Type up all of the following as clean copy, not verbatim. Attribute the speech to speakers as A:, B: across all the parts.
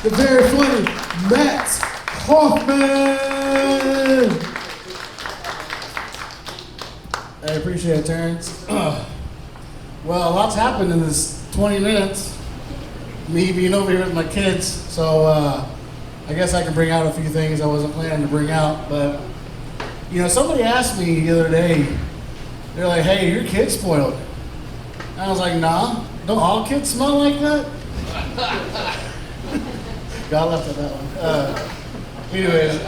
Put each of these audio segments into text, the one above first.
A: the very funny Matt Hoffman. I appreciate it, Terrence. Well, a lot's happened in this 20 minutes. Me being over here with my kids, so I guess I can bring out a few things I wasn't planning to bring out. But you know, somebody asked me the other day. They're like, "Hey, your kid's spoiled." And I was like, "Nah, don't all kids smell like that?" God left at that one. Anyways,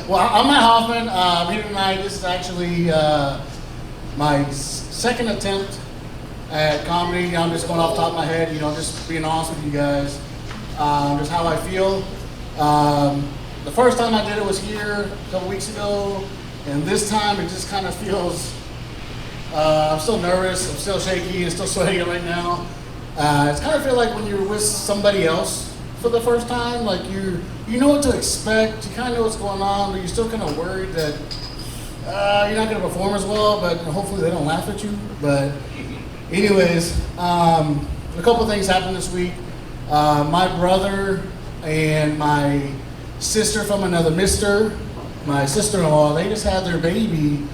A: well, I'm Matt Hoffman. Here tonight, this is actually my second attempt at comedy. I'm just going off the top of my head, you know, just being honest with you guys, just how I feel. The first time I did it was here a couple weeks ago, and this time it just kind of feels, I'm still nervous, I'm still shaky, and still sweaty right now. It's kind of feel like when you're with somebody else for the first time, like you know what to expect, you kind of know what's going on, but you're still kind of worried that you're not going to perform as well, but hopefully they don't laugh at you. But anyways, a couple things happened this week. My brother and my sister from another mister, my sister-in-law, they just had their baby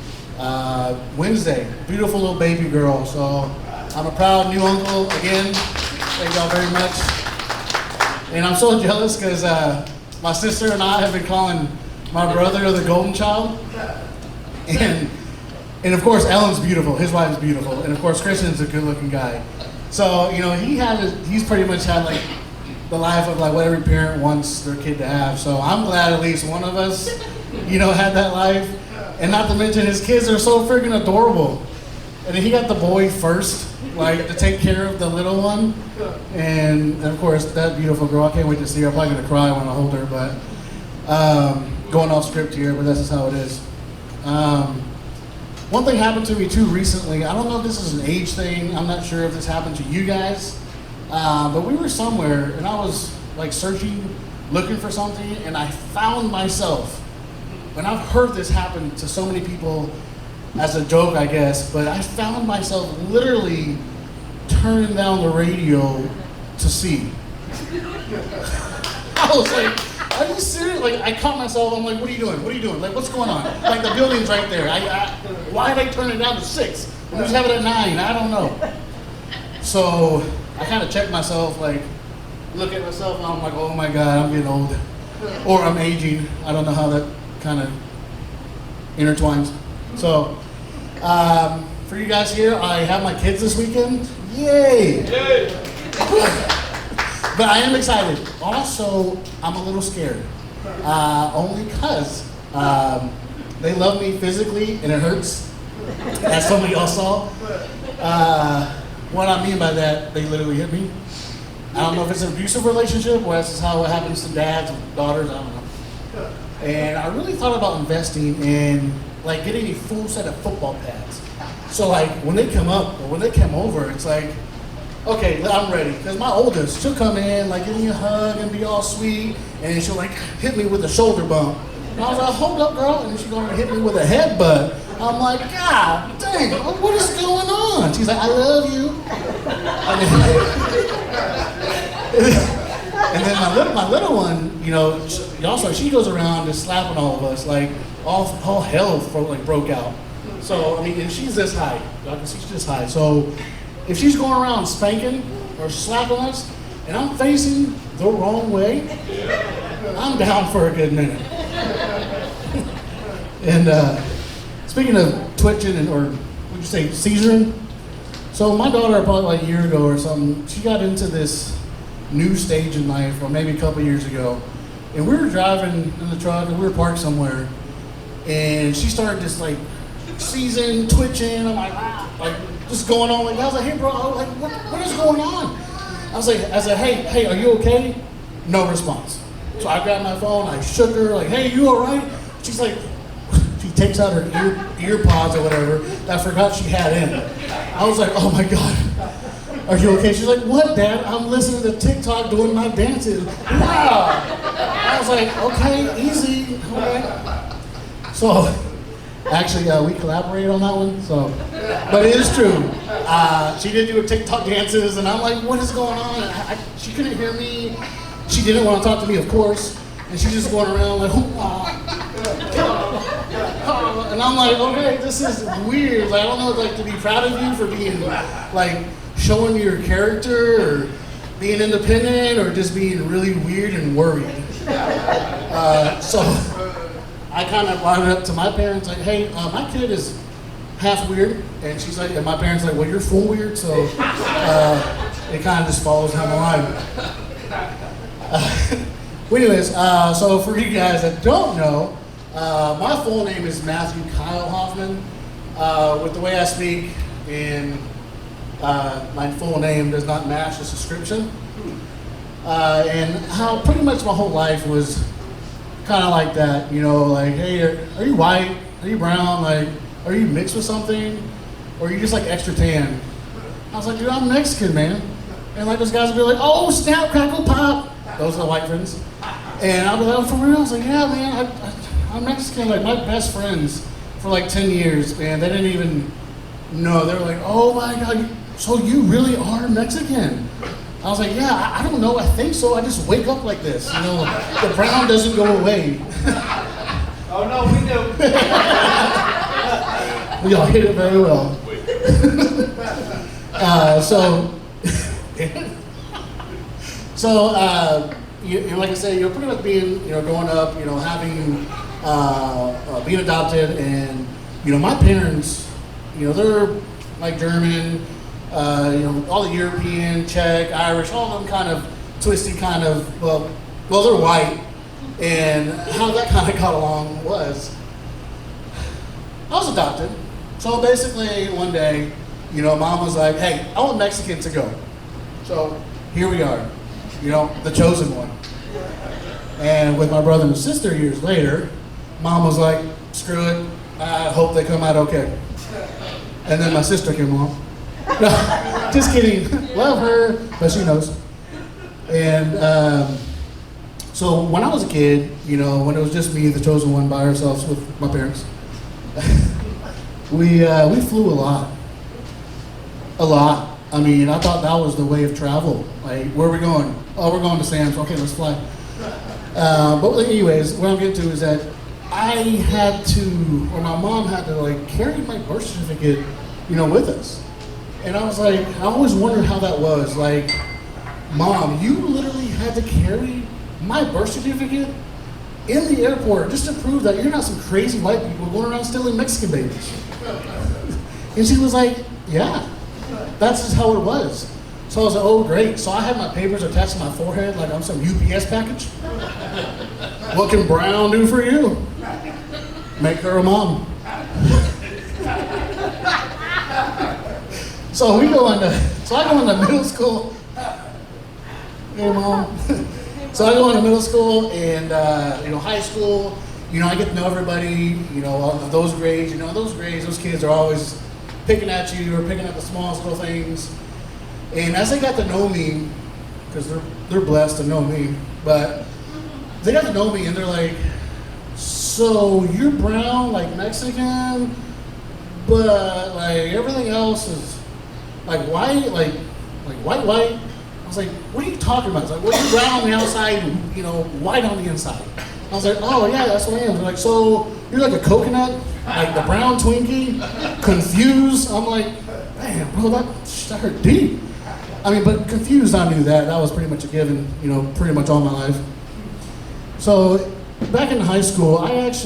A: Wednesday. Beautiful little baby girl. So I'm a proud new uncle again. Thank y'all very much. And I'm so jealous because my sister and I have been calling my brother the golden child. And of course, Ellen's beautiful. His wife is beautiful. And of course, Christian's a good-looking guy. So, you know, he's pretty much had like the life of like what every parent wants their kid to have. So I'm glad at least one of us, you know, had that life. And not to mention his kids are so freaking adorable. And he got the boy first, like to take care of the little one. And of course, that beautiful girl, I can't wait to see her. I'm probably gonna cry when I hold her, but going off script here, but that's just how it is. One thing happened to me too recently. I don't know if this is an age thing. I'm not sure if this happened to you guys. But we were somewhere and I was like searching, looking for something, and I found myself, and I've heard this happen to so many people as a joke, I guess, but I found myself literally turning down the radio to see. I was like, are you serious? Like, I caught myself, I'm like, what are you doing? What are you doing? Like, what's going on? Like, the building's right there. Why did I turn it down to 6? We just have it at 9, I don't know. So, I kind of checked myself, like, look at myself, and I'm like, oh my God, I'm getting old. Or I'm aging. I don't know how that kind of intertwines. So, for you guys here, I have my kids this weekend. Yay! But I am excited. Also, I'm a little scared. Only because they love me physically and it hurts. As some of y'all saw. What I mean by that, they literally hit me. I don't know if it's an abusive relationship or this is how it happens to dads and daughters, I don't know. And I really thought about investing in like getting a full set of football pads. So like when they come up or when they come over, it's like, okay, I'm ready. Because my oldest, she'll come in, like give me a hug and be all sweet, and she'll like hit me with a shoulder bump. And I was like, hold up, girl, and she's gonna hit me with a headbutt. I'm like, God dang, what is going on? She's like, I love you. And then my little one, you know, she goes around just slapping all of us, like all hell broke out. So I mean, and she's this high. Y'all can see she's this high. So if she's going around spanking or slapping us, and I'm facing the wrong way, I'm down for a good minute. And speaking of twitching or would you say seizuring? So my daughter, probably like a year ago or something, she got into this new stage in life, or maybe a couple years ago, and we were driving in the truck and we were parked somewhere, and she started just like seizing, twitching. I'm like, like just going on like that. I was like, hey bro, like what is going on? I was like, hey, are you okay? No response. So I grabbed my phone, I shook her, like, hey, you all right? She's like, she takes out her ear pods or whatever that I forgot she had in. I was like, oh my God, are you okay? She's like, what, Dad? I'm listening to TikTok doing my dances. Wow. I was like, okay, easy, all right. So, actually, we collaborated on that one, so, but it is true. She did do her TikTok dances, and I'm like, what is going on? She couldn't hear me. She didn't want to talk to me, of course. And she's just going around like, and I'm like, okay, this is weird. Like, I don't know, like, to be proud of you for being, like, showing your character, or being independent, or just being really weird and worried. So I kind of brought it up to my parents, like, hey, my kid is half weird, and she's like, and my parents are like, well, you're full weird, so it kind of just follows down the line. Anyways, so for you guys that don't know, my full name is Matthew Kyle Hoffman. With the way I speak, and my full name does not match this description. And how pretty much my whole life was kind of like that, you know, like, hey, are you white? Are you brown? Like, are you mixed with something? Or are you just like extra tan? I was like, dude, I'm Mexican, man. And like those guys would be like, oh, snap, crackle, pop. Those are the white friends. And I'd be like, oh, for real? I was like, yeah, man, I'm Mexican. Like, my best friends for like 10 years, man, they didn't even know. They were like, oh my God, so you really are Mexican? I was like, yeah, I don't know, I think so. I just wake up like this, you know, the brown doesn't go away.
B: Oh no, we do.
A: We all hit it very well. Like I said, pretty much being, growing up, having, being adopted, and, my parents, they're like German, all the European, Czech, Irish, all of them kind of twisty, kind of, well, they're white, and how that kind of got along was, I was adopted. So basically, one day, mom was like, hey, I want Mexican to go. So here we are, the chosen one. And with my brother and sister years later, mom was like, screw it, I hope they come out okay. And then my sister came along. No, just kidding, love her, but she knows. And so when I was a kid, when it was just me, the chosen one, by ourselves with my parents, we flew a lot. A lot. I mean, I thought that was the way of travel. Like, where are we going? Oh, we're going to Sam's. Okay, let's fly. But anyways, what I'm getting to is that I had to, or my mom had to, like, carry my birth certificate, with us. And I was like, I always wondered how that was. Like, Mom, you literally had to carry my birth certificate in the airport just to prove that you're not some crazy white people going around stealing Mexican babies. And she was like, yeah, that's just how it was. So I was like, oh, great. So I had my papers attached to my forehead like I'm some UPS package. What can Brown do for you? Make her a mom. So I go into middle school. Hey, Mom. So I go into middle school and, high school, I get to know everybody, all of those grades, those kids are always picking at you or picking at the smallest little things. And as they got to know me, because they're blessed to know me, but they got to know me and they're like, so you're brown, like Mexican, but like everything else is like white, like white. I was like, what are you talking about? It's like, well, you're brown on the outside and, white on the inside. I was like, oh yeah, that's what I am. They're like, so you're like a coconut, like the brown Twinkie, confused. I'm like, man, bro, that hurt deep. I mean, but confused, I knew that. That was pretty much a given, pretty much all my life. So back in high school, this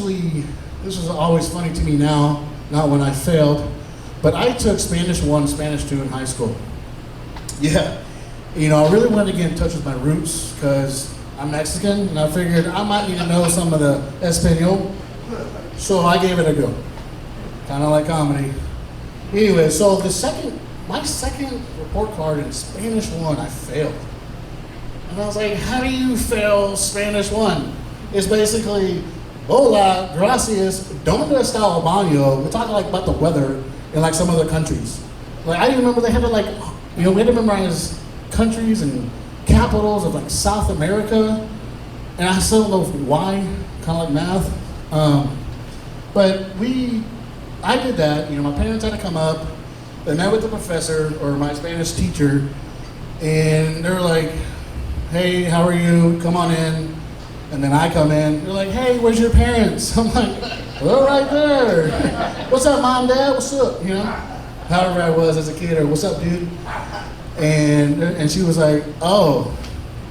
A: is always funny to me now, not when I failed, but I took Spanish 1, Spanish 2 in high school. Yeah. I really wanted to get in touch with my roots because I'm Mexican, and I figured I might need to know some of the Espanol, so I gave it a go. Kind of like comedy. Anyway, so my second report card in Spanish 1, I failed. And I was like, how do you fail Spanish 1? It's basically, hola, gracias, donde está el baño? We're talking like about the weather in like some other countries. Like, I even remember they had to like, we had to memorize countries and capitals of like South America, and I still don't know why, kind of like math. But I did that. My parents had to come up, they met with the professor or my Spanish teacher, and they're like, hey, how are you? Come on in. And then I come in, they're like, hey, where's your parents? I'm like, well, right there. What's up, mom, dad? What's up? You know, however I was as a kid, or what's up, dude? And she was like, oh,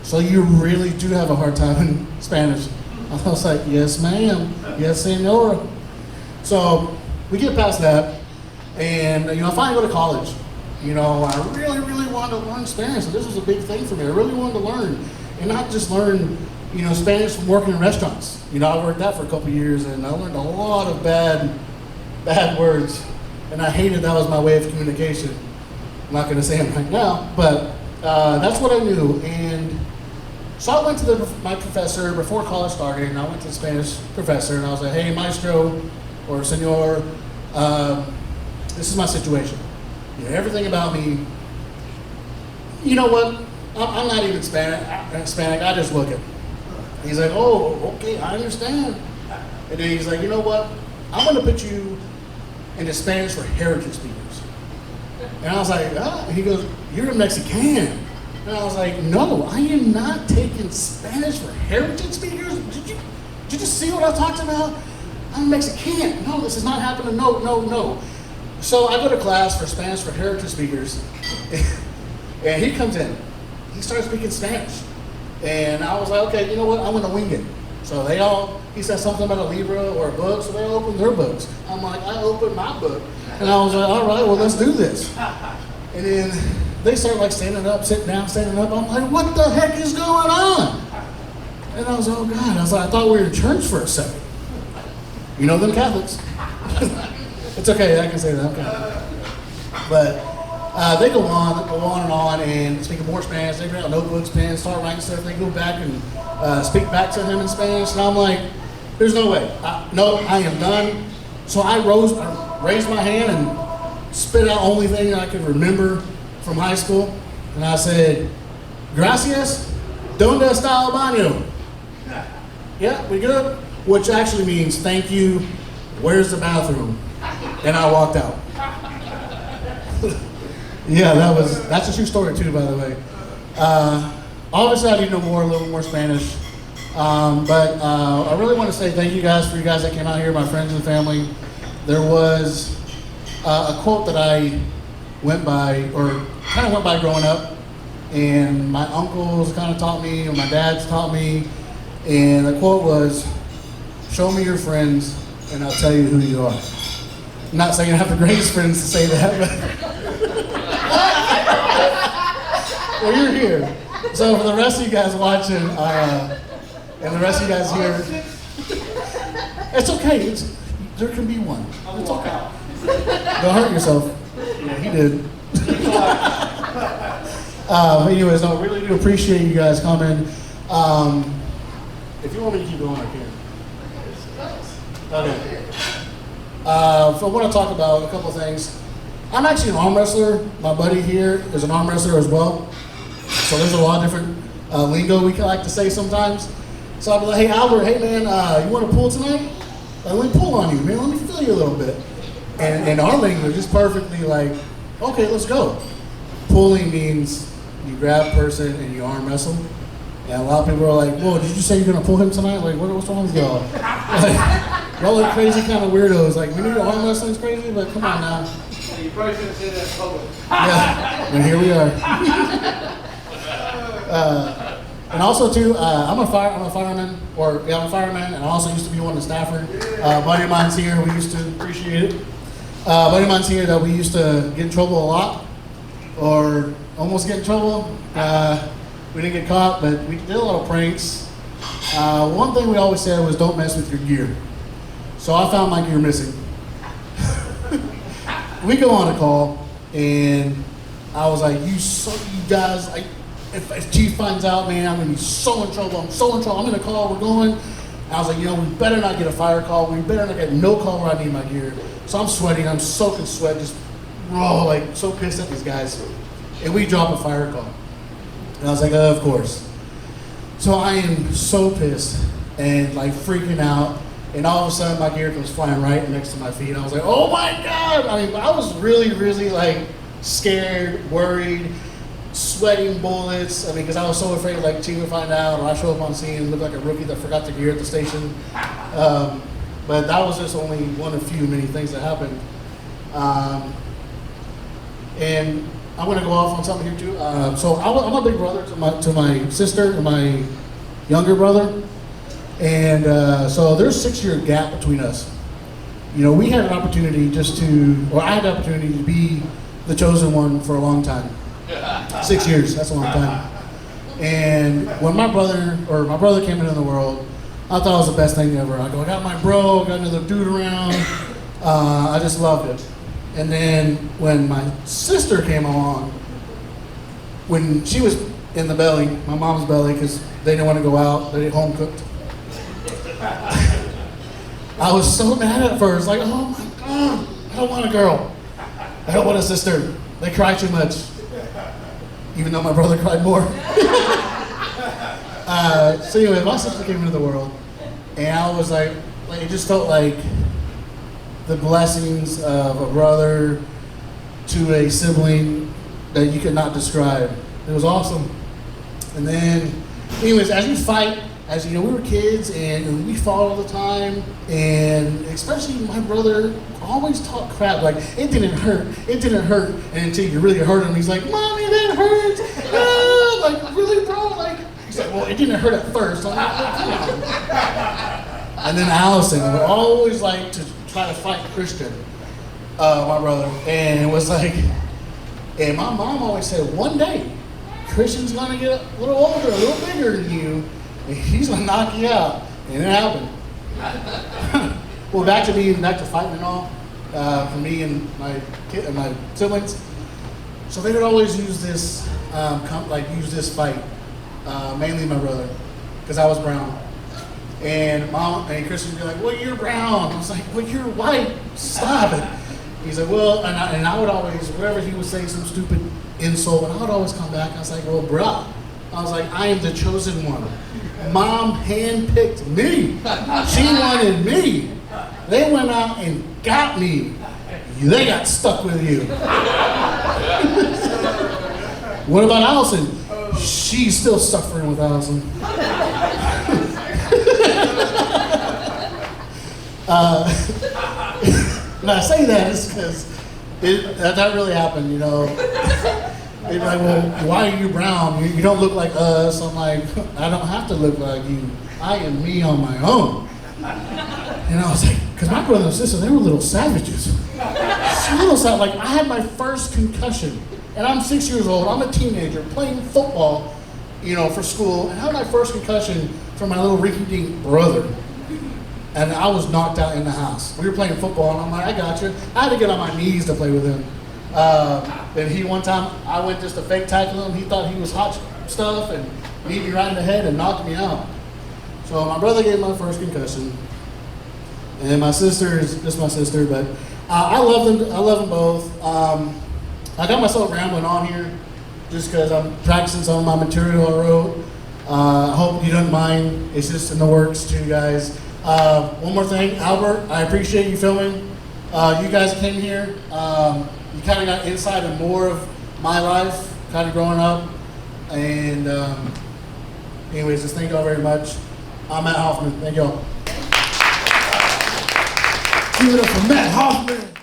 A: so you really do have a hard time in Spanish. I was like, yes, ma'am. Yes, senora. So we get past that, and I finally go to college. I really, really wanted to learn Spanish. So this was a big thing for me. I really wanted to learn, and not just learn, Spanish from working in restaurants. I worked that for a couple years, and I learned a lot of bad words, and I hated that was my way of communication. I'm not going to say them right now, but that's what I knew. And so I went to my professor before college started, and I went to the Spanish professor, and I was like, hey, maestro, or senor, this is my situation. Everything about me, you know what? I'm not even Hispanic, I just look it. He's like, oh, okay, I understand. And then he's like, you know what? I'm going to put you into Spanish for heritage speakers. And I was like, ah. He goes, you're a Mexican. And I was like, no, I am not taking Spanish for heritage speakers. Did you just see what I talked about? I'm Mexican. No, this is not happening. No. So I go to class for Spanish for heritage speakers, and he comes in. He starts speaking Spanish. And I was like, okay, you know what? I'm going to wing it. So he said something about a Libra or a book, so they all opened their books. I'm like, I opened my book. And I was like, all right, well, let's do this. And then they start like standing up, sitting down, standing up. I'm like, what the heck is going on? And I was like, oh God. I thought we were in church for a second. You know them Catholics. It's okay, I can say that, I'm Catholic. But they go on, and speak more Spanish. They bring out notebooks, pens, start writing stuff. They go back and speak back to him in Spanish. And I'm like, there's no way. No, I am done. So I raised my hand and spit out only thing I could remember from high school. And I said, gracias, ¿dónde está el baño? Yeah, we good? Which actually means thank you, where's the bathroom? And I walked out. Yeah, that's a true story too, by the way. Obviously I need to know a little more Spanish. But I really want to say thank you guys for you guys that came out here, my friends and family. There was a quote that I went by growing up, and my uncles kind of taught me, and my dad's taught me, and the quote was, show me your friends and I'll tell you who you are. I'm not saying I have the greatest friends to say that, but well, you're here. So for the rest of you guys watching, and the rest of you guys here, it's okay. There can be one. It's okay. Don't hurt yourself. Yeah, he did. Anyways, I really do appreciate you guys coming. If you want me to keep going, I can. Okay. So I want to talk about a couple of things. I'm actually an arm wrestler. My buddy here is an arm wrestler as well. So there's a lot of different lingo we like to say sometimes. So I'll be like, hey Albert, hey man, you want to pull tonight? Let me pull on you, man. Let me feel you a little bit. And our lingo is just perfectly like, okay, let's go. Pulling means you grab a person and you arm wrestle. And a lot of people are like, whoa, did you say you're going to pull him tonight? Like, what's wrong with y'all? Like, y'all are crazy kind of weirdos. Like, we knew arm wrestling's crazy, but come on now.
B: You probably shouldn't say that in public.
A: Yeah, and here we are. And also too, I'm a fireman, I'm a fireman, and I also used to be one in Stafford. Buddy of mine's here, we used to appreciate it. Buddy of mine's here that we used to get in trouble a lot, or almost get in trouble. We didn't get caught, but we did a lot of pranks. One thing we always said was don't mess with your gear. So I found my gear missing. We go on a call, and I was like, you guys, if Chief finds out, man, I'm gonna be so in trouble. I'm in a call, we're going. And I was like, we better not get a fire call. We better not get no call where I need my gear. So I'm sweating, I'm soaking sweat, just raw, like so pissed at these guys. And we drop a fire call. And I was like, of course. So I am so pissed and like freaking out. and all of a sudden my gear comes flying right next to my feet. I was like, oh my God! I mean, I was really, really like scared, worried, sweating bullets. I mean, because I was so afraid like Chief would find out, or I show up on scene and look like a rookie that forgot the gear at the station. But that was just only one of many things that happened. And I'm going to go off on something here too. So I'm a big brother to my sister and my younger brother. And so there's a 6-year gap between us. You know, we had an opportunity I had the opportunity to be the chosen one for a long time. 6 years, that's a long time. And when my brother came into the world, I thought it was the best thing ever. I got my bro, got another dude around. I just loved it. And then when my sister came along, when she was in the belly, my mom's belly, because they didn't want to go out, they home cooked. I was so mad at first, like, oh my God, I don't want a girl. I don't want a sister. They cry too much. Even though my brother cried more. So anyway, my sister came into the world, and I was like, it just felt like the blessings of a brother to a sibling that you could not describe. It was awesome. And then, anyways, as you fight, as you know, we were kids and we fought all the time, and especially my brother always talked crap, like, it didn't hurt, and until you really hurt him, he's like, Mommy, that hurts, like, really, bro, like, he's like, well, it didn't hurt at first, I'm like, come on. And then Allison would always like to try to fight Christian, my brother, and it was like, and my mom always said, one day, Christian's gonna get a little older, a little bigger than you, and he's gonna knock you out. And it happened. Well, back to fighting and all, for me and my siblings. So they would always use this, use this fight, mainly my brother, because I was brown. And Mom and Christian would be like, well, you're brown. I was like, well, you're white. Stop it. He's like, well, and I would always, whatever he would say, some stupid insult, and I would always come back. I was like, well, bruh. I was like, I am the chosen one. Mom handpicked me. She wanted me. They went out and got me. They got stuck with you. What about Allison? She's still suffering with Allison. And I say that is because that really happened, you know. They're like, well, why are you brown? You don't look like us. I'm like, I don't have to look like you. I am me on my own. And I was like, because my brother and sister, they were little savages. Like, I had my first concussion, and I'm 6 years old. I'm a teenager playing football, you know, for school, and I had my first concussion from my little rinky-dink brother. And I was knocked out in the house. We were playing football, and I'm like, I got you. I had to get on my knees to play with him. And one time, I went just to fake tackle him. He thought he was hot stuff and kneed me right in the head and knocked me out. So my brother gave my first concussion. And my sister is just my sister, but I love them. I love them both. I got myself rambling on here just because I'm practicing some of my material I wrote. I hope you don't mind. It's just in the works too, guys. One more thing, Albert, I appreciate you filming. You guys came here. You kind of got insight on more of my life, kind of growing up. And anyways, just thank y'all very much. I'm Matt Hoffman. Thank y'all. Give it up for Matt Hoffman.